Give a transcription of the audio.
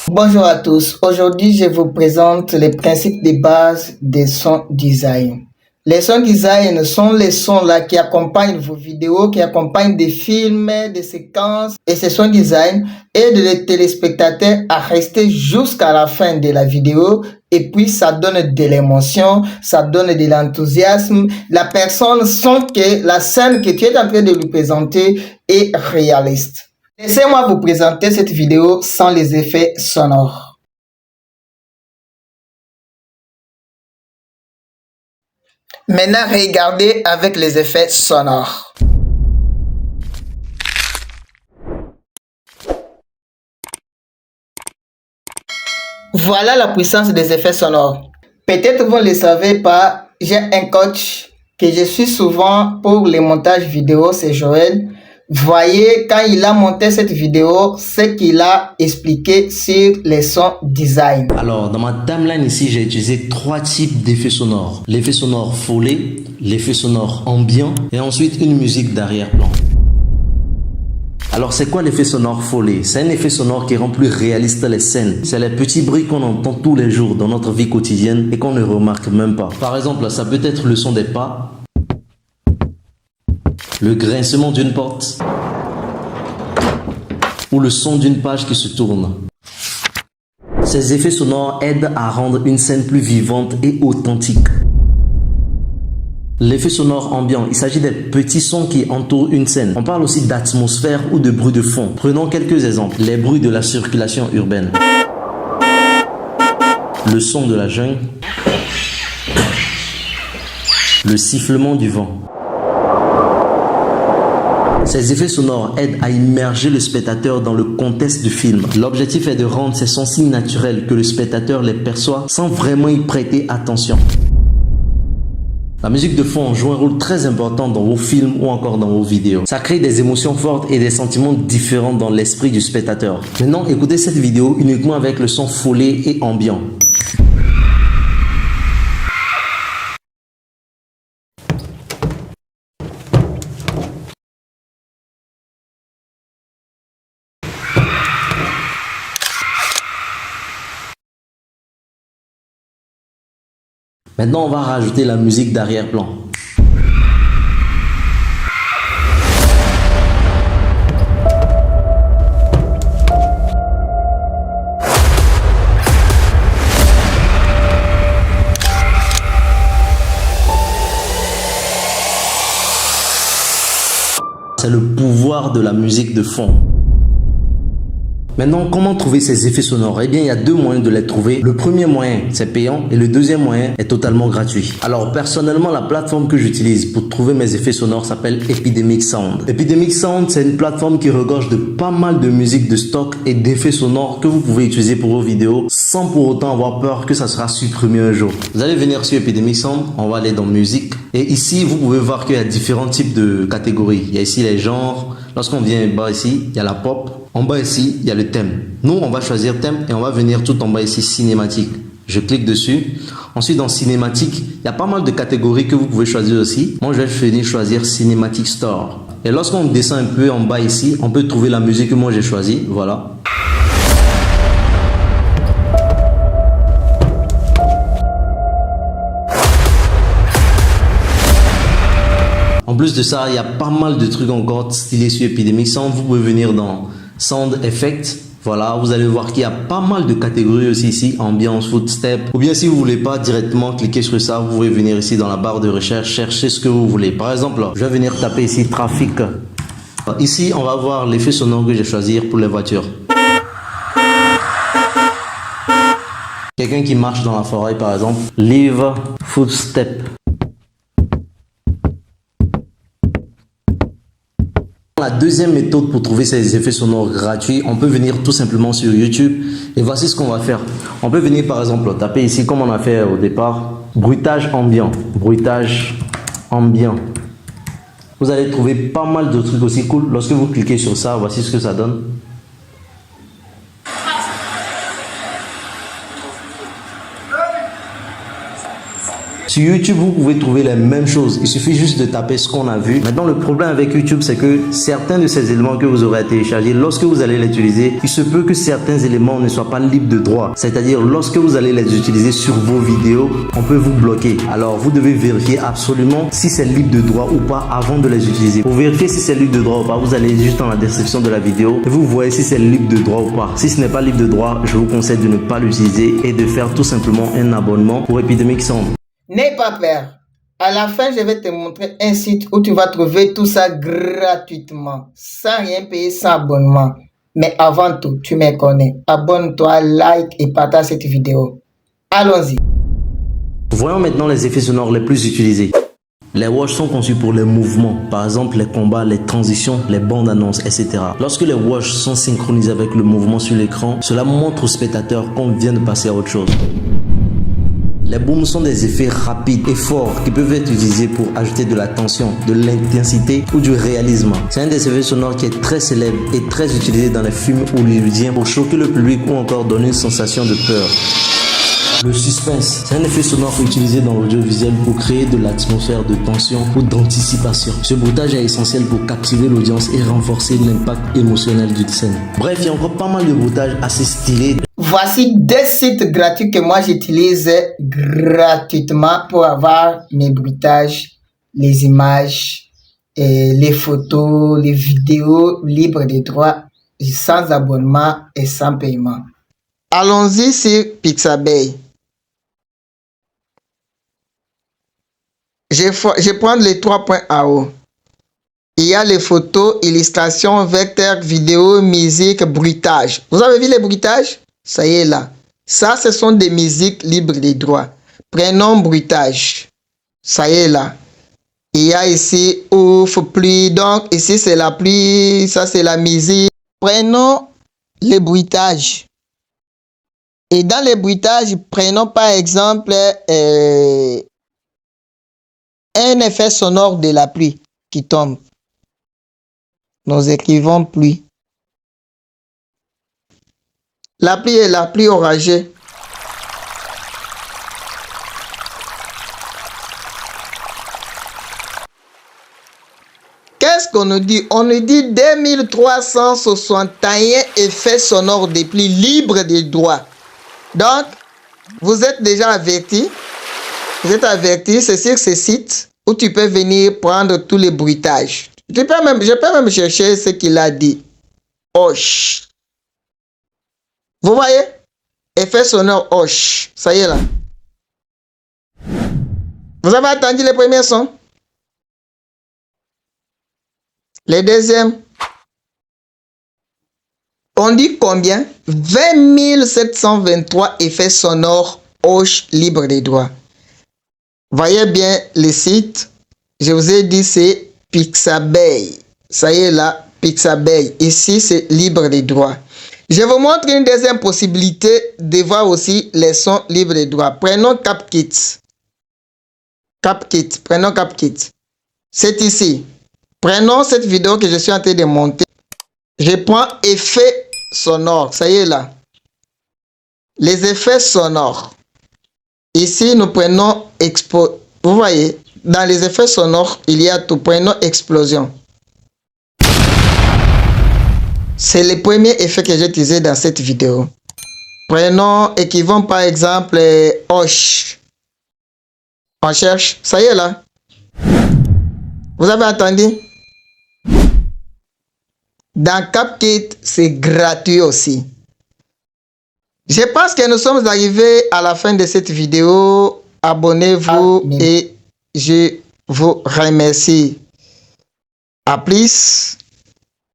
Bonjour à tous. Aujourd'hui, je vous présente les principes de base des sons design. Les sons design sont les sons là qui accompagnent vos vidéos, qui accompagnent des films, des séquences. Et ces sons design aident les téléspectateurs à rester jusqu'à la fin de la vidéo. Et puis, ça donne de l'émotion, ça donne de l'enthousiasme. La personne sent que la scène que tu es en train de lui présenter est réaliste. Laissez-moi vous présenter cette vidéo sans les effets sonores. Maintenant, regardez avec les effets sonores. Voilà la puissance des effets sonores. Peut-être vous ne le savez pas, j'ai un coach que je suis souvent pour les montages vidéo, c'est Joël. Voyez, quand il a monté cette vidéo, ce qu'il a expliqué sur les sons design. Alors, dans ma timeline ici, j'ai utilisé 3 types d'effets sonores. L'effet sonore foley, l'effet sonore ambiant et ensuite une musique d'arrière-plan. Alors, c'est quoi l'effet sonore foley? C'est un effet sonore qui rend plus réaliste les scènes. C'est les petits bruits qu'on entend tous les jours dans notre vie quotidienne et qu'on ne remarque même pas. Par exemple, ça peut être le son des pas, le grincement d'une porte ou le son d'une page qui se tourne. Ces effets sonores aident à rendre une scène plus vivante et authentique. L'effet sonore ambiant, il s'agit des petits sons qui entourent une scène. On parle aussi d'atmosphère ou de bruit de fond. Prenons quelques exemples. Les bruits de la circulation urbaine, le son de la jungle, le sifflement du vent. Ces effets sonores aident à immerger le spectateur dans le contexte du film. L'objectif est de rendre ces sons si naturels que le spectateur les perçoit sans vraiment y prêter attention. La musique de fond joue un rôle très important dans vos films ou encore dans vos vidéos. Ça crée des émotions fortes et des sentiments différents dans l'esprit du spectateur. Maintenant, écoutez cette vidéo uniquement avec le son foley et ambiant. Maintenant, on va rajouter la musique d'arrière-plan. C'est le pouvoir de la musique de fond. Maintenant, comment trouver ces effets sonores? Eh bien, il y a 2 moyens de les trouver. Le premier moyen, c'est payant et le deuxième moyen est totalement gratuit. Alors, personnellement, la plateforme que j'utilise pour trouver mes effets sonores s'appelle Epidemic Sound. Epidemic Sound, c'est une plateforme qui regorge de pas mal de musique de stock et d'effets sonores que vous pouvez utiliser pour vos vidéos sans pour autant avoir peur que ça sera supprimé un jour. Vous allez venir sur Epidemic Sound, on va aller dans musique et ici, vous pouvez voir qu'il y a différents types de catégories. Il y a ici les genres. Lorsqu'on vient bas ici, il y a la pop. En bas ici, il y a le thème. Nous, on va choisir thème et on va venir tout en bas ici, cinématique. Je clique dessus. Ensuite, dans cinématique, il y a pas mal de catégories que vous pouvez choisir aussi. Moi, je vais venir choisir Cinematic Store. Et lorsqu'on descend un peu en bas ici, on peut trouver la musique que moi j'ai choisie. Voilà. En plus de ça, il y a pas mal de trucs encore stylés sur Epidemic Sound. Vous pouvez venir dans Sound Effect. Voilà, vous allez voir qu'il y a pas mal de catégories aussi ici, ambiance, footstep. Ou bien si vous voulez pas directement cliquer sur ça, vous pouvez venir ici dans la barre de recherche, chercher ce que vous voulez. Par exemple, je vais venir taper ici trafic. Ici, on va voir l'effet sonore que je vais choisir pour les voitures. Quelqu'un qui marche dans la forêt par exemple. Leave footstep. La deuxième méthode pour trouver ces effets sonores gratuits, on peut venir tout simplement sur YouTube et voici ce qu'on va faire. On peut venir par exemple taper ici comme on a fait au départ, bruitage ambiant, bruitage ambiant. Vous allez trouver pas mal de trucs aussi cool. Lorsque vous cliquez sur ça, voici ce que ça donne. Sur YouTube, vous pouvez trouver les mêmes choses. Il suffit juste de taper ce qu'on a vu. Maintenant, le problème avec YouTube, c'est que certains de ces éléments que vous aurez à télécharger, lorsque vous allez les utiliser, il se peut que certains éléments ne soient pas libres de droit. C'est-à-dire, lorsque vous allez les utiliser sur vos vidéos, on peut vous bloquer. Alors, vous devez vérifier absolument si c'est libre de droit ou pas avant de les utiliser. Pour vérifier si c'est libre de droit ou pas, vous allez juste dans la description de la vidéo et vous voyez si c'est libre de droit ou pas. Si ce n'est pas libre de droit, je vous conseille de ne pas l'utiliser et de faire tout simplement un abonnement pour Epidemic Sound. N'aie pas peur. À la fin, je vais te montrer un site où tu vas trouver tout ça gratuitement, sans rien payer, sans abonnement. Mais avant tout, tu me connais. Abonne-toi, like et partage cette vidéo. Allons-y. Voyons maintenant les effets sonores les plus utilisés. Les watch sont conçus pour les mouvements, par exemple les combats, les transitions, les bandes annonces, etc. Lorsque les watch sont synchronisés avec le mouvement sur l'écran, cela montre au spectateur qu'on vient de passer à autre chose. Les booms sont des effets rapides et forts qui peuvent être utilisés pour ajouter de la tension, de l'intensité ou du réalisme. C'est un des effets sonores qui est très célèbre et très utilisé dans les films hollywoodiens pour choquer le public ou encore donner une sensation de peur. Le suspense, c'est un effet sonore utilisé dans l'audiovisuel pour créer de l'atmosphère de tension ou d'anticipation. Ce bruitage est essentiel pour captiver l'audience et renforcer l'impact émotionnel d'une scène. Bref, il y a encore pas mal de bruitages assez stylés. Voici des sites gratuits que moi j'utilise gratuitement pour avoir mes bruitages, les images, et les photos, les vidéos libres de droit, sans abonnement et sans paiement. Allons-y sur Pixabay. Je prends les 3 points en haut. Il y a les photos, illustrations, vecteurs, vidéos, musique, bruitage. Vous avez vu les bruitages? Ça y est là. Ça, ce sont des musiques libres de droit. Prenons bruitage. Ça y est là. Il y a ici ouf, pluie. Donc ici c'est la pluie. Ça c'est la musique. Prenons les bruitages. Et dans les bruitages, prenons par exemple un effet sonore de la pluie qui tombe. Nous écrivons pluie. La pluie est la pluie orageuse. Qu'est-ce qu'on nous dit? On nous dit 2361 effets sonores de pluie libres de droit. Donc, vous êtes déjà avertis. Vous êtes avertis, c'est sur ce site où tu peux venir prendre tous les bruitages. Je peux même chercher ce qu'il a dit. Hoche. Vous voyez? Effet sonore hoche. Ça y est là. Vous avez entendu les premiers sons? Les deuxièmes. On dit combien? 20 723 effets sonores hoche libres de droit. Voyez bien le site. Je vous ai dit c'est Pixabay. Ça y est là, Pixabay. Ici c'est libre de droit. Je vous montre une deuxième possibilité de voir aussi les sons libres de droit. Prenons CapKit. CapKit. Prenons CapKit. C'est ici. Prenons cette vidéo que je suis en train de monter. Je prends effets sonores. Ça y est là. Les effets sonores. Ici, nous prenons expo. Vous voyez, dans les effets sonores, il y a tout. Prenons explosion. C'est le premier effet que j'ai utilisé dans cette vidéo. Prenons, écrivons par exemple hoche. On cherche. Ça y est là. Vous avez entendu? Dans CapKit, c'est gratuit aussi. Je pense que nous sommes arrivés à la fin de cette vidéo. Abonnez-vous et je vous remercie. À plus.